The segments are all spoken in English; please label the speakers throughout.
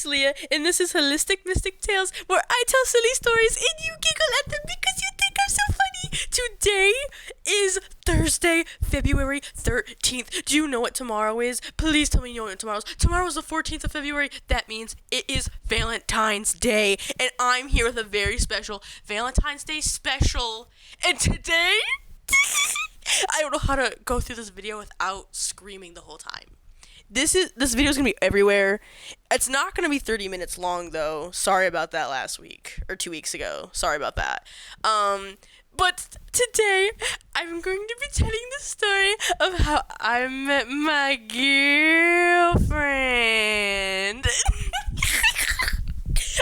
Speaker 1: it's Leah, and this is Holistic Mystic Tales, where I tell silly stories and you giggle at them because you think I'm so funny. Today is Thursday, February 13th. Do you know what tomorrow is? Please tell me you know what tomorrow is. Tomorrow is the 14th of February. That means it is Valentine's Day, and I'm here with a very special Valentine's Day special. And today, I don't know how to go through this video without screaming the whole time. This video is gonna be everywhere. It's not gonna be 30 minutes long though. Sorry about that last week or 2 weeks ago. Sorry about that. But today I'm going to be telling the story of how I met my girlfriend.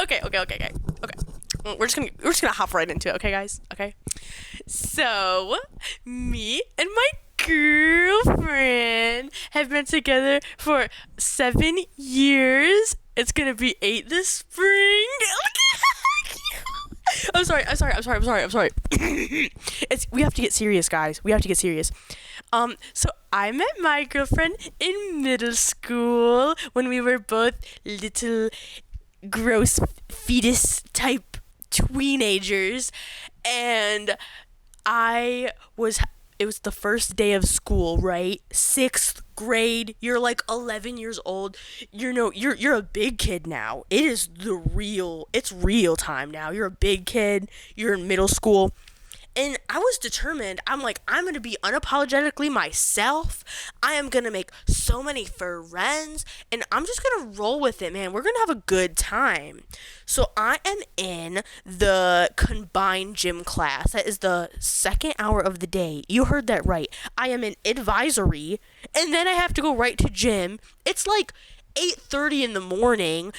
Speaker 1: Okay. We're just gonna hop right into it, okay, guys? Okay. So, me and my girlfriend have been together for 7 years. It's gonna be 8 this spring. I'm sorry. We have to get serious, guys. We have to get serious. So I met my girlfriend in middle school when we were both little gross fetus type teenagers, and it was the first day of school, right? 6th grade. You're like 11 years old. You're a big kid now. It's real time now. You're a big kid. You're in middle school. And I was determined. I'm going to be unapologetically myself. I am going to make so many friends. And I'm just going to roll with it, man. We're going to have a good time. So I am in the combined gym class. That is the second hour of the day. You heard that right. I am in advisory. And then I have to go right to gym. It's like 8:30 in the morning.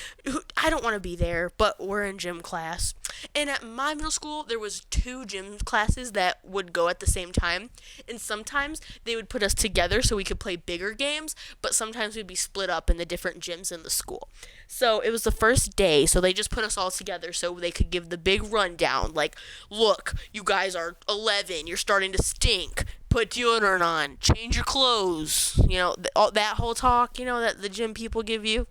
Speaker 1: I don't want to be there, but we're in gym class. And at my middle school, there was 2 gym classes that would go at the same time. And sometimes they would put us together so we could play bigger games, but sometimes we'd be split up in the different gyms in the school. So it was the first day, so they just put us all together so they could give the big rundown. Like, look, you guys are 11, you're starting to stink. Put deodorant on, change your clothes, that whole talk, that the gym people give you.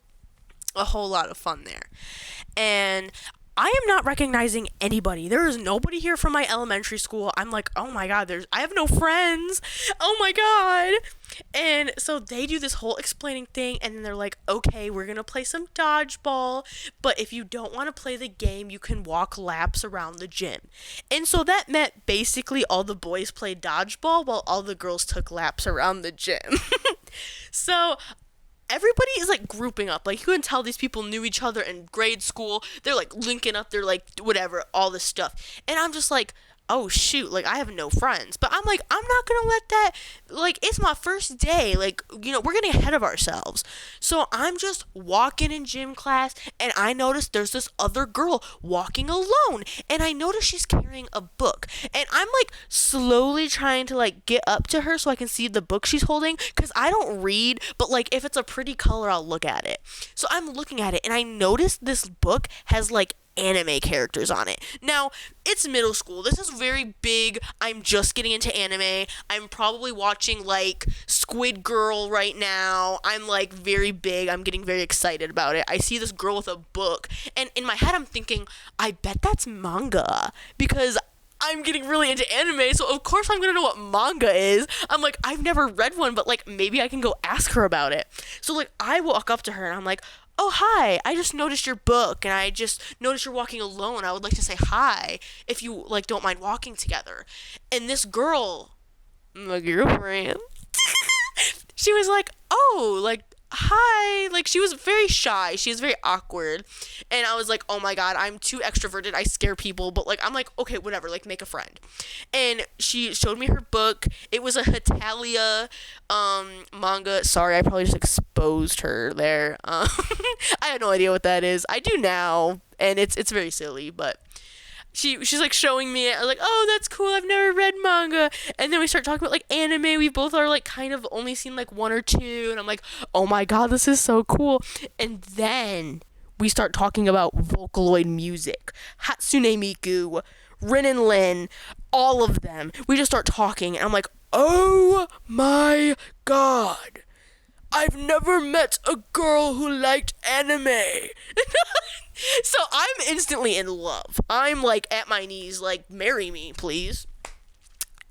Speaker 1: A whole lot of fun there. And I am not recognizing anybody. There is nobody here from my elementary school. I'm like, oh my god, I have no friends. Oh my god. And so they do this whole explaining thing, and then they're like, okay, we're gonna play some dodgeball, but if you don't want to play the game, you can walk laps around the gym. And so that meant basically all the boys played dodgeball while all the girls took laps around the gym. So everybody is like grouping up. Like, you can tell these people knew each other in grade school. They're like linking up. They're like whatever, all this stuff. And I'm just like, oh shoot, like I have no friends. But I'm like, I'm not gonna let that, like, it's my first day. Like, we're getting ahead of ourselves. So I'm just walking in gym class, and I noticed there's this other girl walking alone. And I notice she's carrying a book. And I'm like slowly trying to like get up to her so I can see the book she's holding, because I don't read, but like if it's a pretty color, I'll look at it. So I'm looking at it, and I noticed this book has like anime characters on it. Now, it's middle school. This is very big. I'm just getting into anime. I'm probably watching like Squid Girl right now. I'm like very big. I'm getting very excited about it. I see this girl with a book, and in my head I'm thinking, I bet that's manga, because I'm getting really into anime, so of course I'm gonna know what manga is. I'm like, I've never read one, but like maybe I can go ask her about it. So like I walk up to her and I'm like, oh, hi, I just noticed your book, and I just noticed you're walking alone. I would like to say hi, if you, like, don't mind walking together. And this girl, my girlfriend, she was like, oh, like, hi. Like, she was very shy. She was very awkward. And I was like, oh my god, I'm too extroverted. I scare people. But, like, I'm like, okay, whatever. Like, make a friend. And she showed me her book. It was a Hetalia manga. Sorry, I probably just exposed her there. I had no idea what that is. I do now. And it's very silly, but she's like showing me it. I was like, oh, that's cool. I've never read manga. And then we start talking about like anime. We both are like kind of only seen like 1 or 2. And I'm like, oh my god, this is so cool. And then we start talking about Vocaloid music. Hatsune Miku, Rin and Lin, all of them. We just start talking. And I'm like, oh my god. I've never met a girl who liked anime. So I'm instantly in love. I'm like at my knees, like, marry me, please.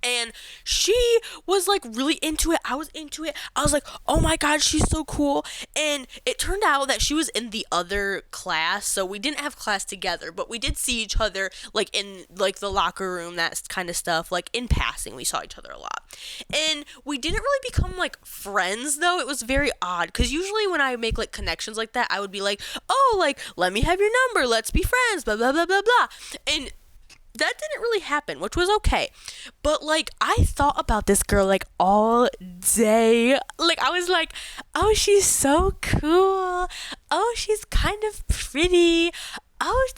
Speaker 1: And she was like really into it. I was into it. I was like, oh my god, she's so cool. And it turned out that she was in the other class, so we didn't have class together, but we did see each other like in like the locker room, that kind of stuff. Like in passing, we saw each other a lot. And we didn't really become like friends though. It was very odd because usually when I make like connections like that, I would be like, oh, like, let me have your number, let's be friends, blah blah blah blah blah. And that didn't really happen, which was okay. But like I thought about this girl like all day. Like I was like, oh, she's so cool. Oh, she's kind of pretty. Oh,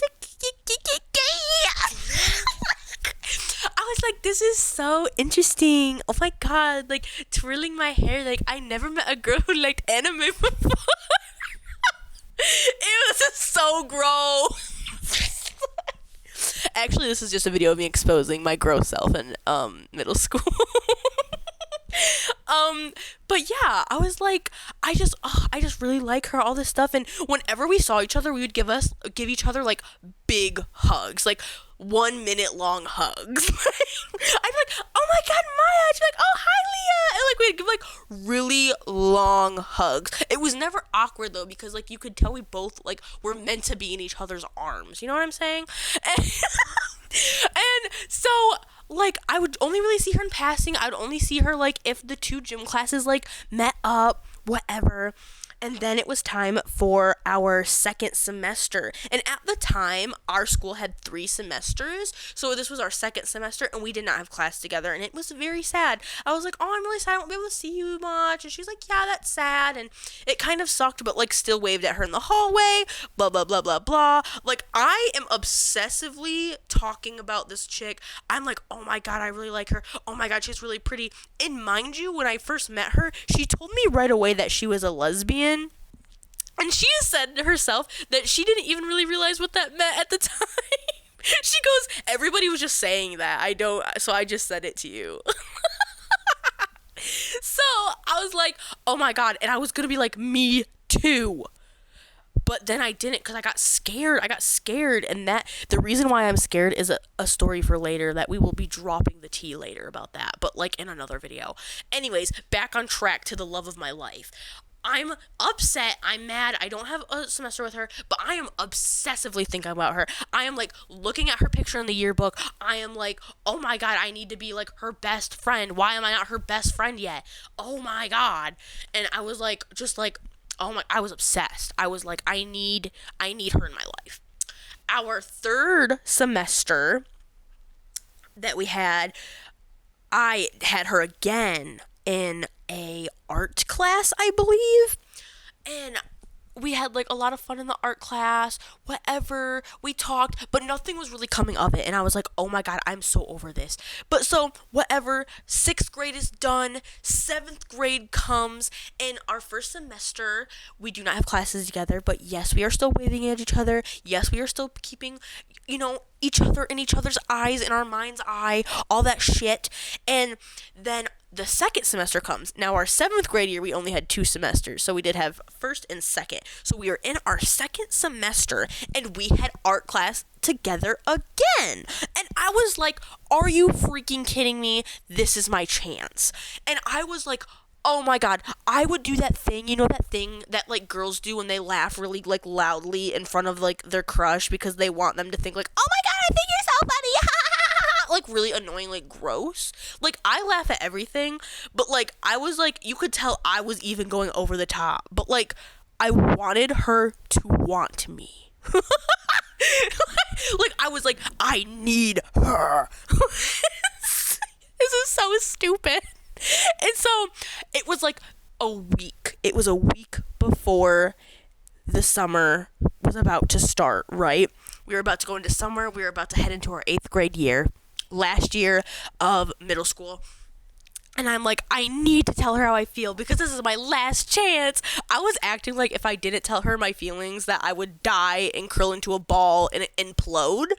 Speaker 1: I was like, this is so interesting. Oh my god, like twirling my hair. Like I never met a girl who liked anime before. It was just so gross. Actually, this is just a video of me exposing my gross self in middle school. But yeah, I was like, I just really like her, all this stuff. And whenever we saw each other, we would give each other like big hugs, like 1 minute long hugs. I'd be like, oh my god, Maya. She'd be like, oh hi, Leah. And like we'd give like really long hugs. It was never awkward though, because like you could tell we both like were meant to be in each other's arms. You know what I'm saying? And so like I would only really see her in passing. I would only see her like if the two gym classes like met up, whatever. And then it was time for our second semester. And at the time, our school had 3 semesters. So this was our second semester, and we did not have class together. And it was very sad. I was like, oh, I'm really sad. I won't be able to see you much. And she's like, yeah, that's sad. And it kind of sucked, but like still waved at her in the hallway. Blah, blah, blah, blah, blah. Like I am obsessively talking about this chick. I'm like, oh my god, I really like her. Oh my god, she's really pretty. And mind you, when I first met her, she told me right away that she was a lesbian. And she has said herself that she didn't even really realize what that meant at the time. She goes, everybody was just saying that. So I just said it to you. So I was like, oh my god. And I was going to be like, me too. But then I didn't because I got scared. And that the reason why I'm scared is a story for later that we will be dropping the tea later about that. But like in another video. Anyways, back on track to the love of my life. I'm upset, I'm mad, I don't have a semester with her, but I am obsessively thinking about her. I am like looking at her picture in the yearbook. I am like, oh my god, I need to be like her best friend. Why am I not her best friend yet? Oh my god. And I was like, just like, I was obsessed. I was like, I need her in my life. Our third semester that we had, I had her again in a art class, I believe, and we had like a lot of fun in the art class, whatever, we talked, but nothing was really coming of it, and I was like, oh my god, I'm so over this. But so, whatever, 6th grade is done, 7th grade comes, and our first semester, we do not have classes together, but yes, we are still waving at each other, yes, we are still keeping, each other in each other's eyes, in our mind's eye, all that shit, and then the second semester comes. Now, our 7th grade year, we only had 2 semesters, so we did have first and second. So we were in our second semester, and we had art class together again. And I was like, are you freaking kidding me? This is my chance. And I was like, oh my god, I would do that thing, that thing that, like, girls do when they laugh really, like, loudly in front of, like, their crush because they want them to think, like, oh my god, I think you're so funny, like, really annoying, like, gross. Like, I laugh at everything, but, like, I was, like, you could tell I was even going over the top, but, like, I wanted her to want me. Like, I was like, I need her. This is so stupid. And so, it was, like, a week. It was a week before the summer was about to start, right? We were about to go into summer. We were about to head into our 8th grade year. Last year of middle school, and I'm like, I need to tell her how I feel because this is my last chance. I was acting like if I didn't tell her my feelings that I would die and curl into a ball and implode,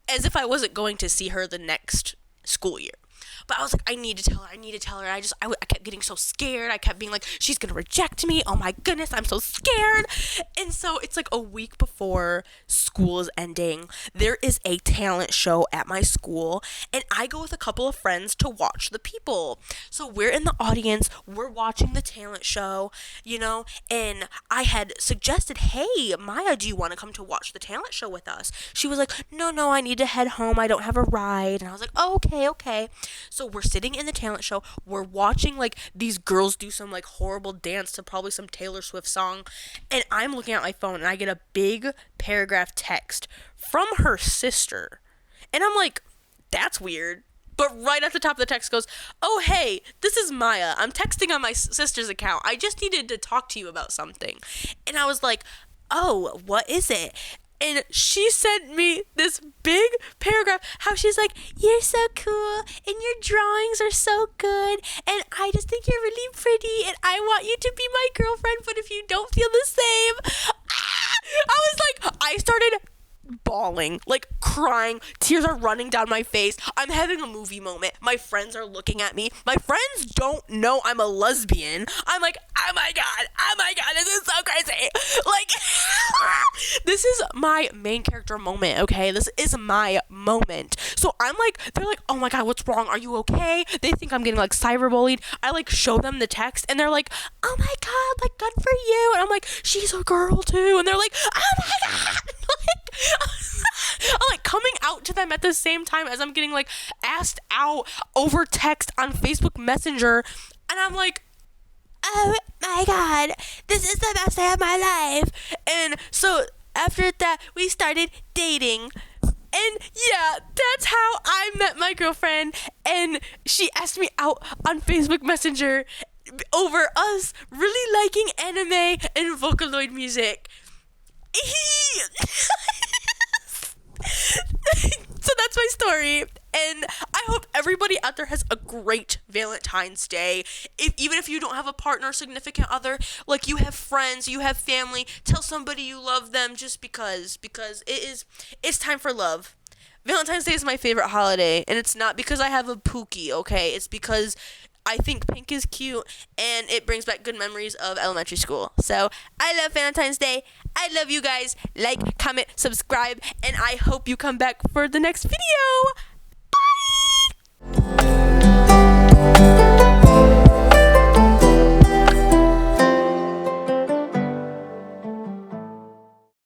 Speaker 1: as if I wasn't going to see her the next school year. But I was like, I need to tell her. I kept getting so scared. I kept being like, she's gonna reject me. Oh my goodness, I'm so scared. And so it's like a week before school is ending. There is a talent show at my school, and I go with a couple of friends to watch the people. So we're in the audience, we're watching the talent show, and I had suggested, hey, Maya, do you want to come to watch the talent show with us? She was like, no, I need to head home. I don't have a ride. And I was like, oh, okay. So we're sitting in the talent show. We're watching like these girls do some like horrible dance to probably some Taylor Swift song. And I'm looking at my phone and I get a big paragraph text from her sister. And I'm like, that's weird. But right at the top of the text goes, oh, hey, this is Maya. I'm texting on my sister's account. I just needed to talk to you about something. And I was like, oh, what is it? And she sent me this big paragraph, how she's like, you're so cool, and your drawings are so good, and I just think you're really pretty, and I want you to be my girlfriend, but if you don't feel the same, I was like, I started bawling, like crying, tears are running down my face. I'm having a movie moment. My friends are looking at me. My friends don't know I'm a lesbian. I'm like, oh my god, this is so crazy. Like, this is my main character moment, okay? This is my moment. So I'm like, they're like, oh my god, what's wrong? Are you okay? They think I'm getting like cyberbullied. I like show them the text and they're like, oh my god, like good for you. And I'm like, she's a girl too. And they're like, oh my god. I'm like coming out to them at the same time as I'm getting like asked out over text on Facebook Messenger, and I'm like, oh my god, this is the best day of my life. And so after that we started dating, and yeah, that's how I met my girlfriend, and she asked me out on Facebook Messenger over us really liking anime and Vocaloid music. So that's my story, and I hope everybody out there has a great Valentine's Day. Even if you don't have a partner or significant other, like you have friends, you have family, tell somebody you love them just because it's time for love. Valentine's Day is my favorite holiday, and it's not because I have a Pookie, okay? It's because I think pink is cute, and it brings back good memories of elementary school. So, I love Valentine's Day. I love you guys. Like, comment, subscribe, and I hope you come back for the next video. Bye!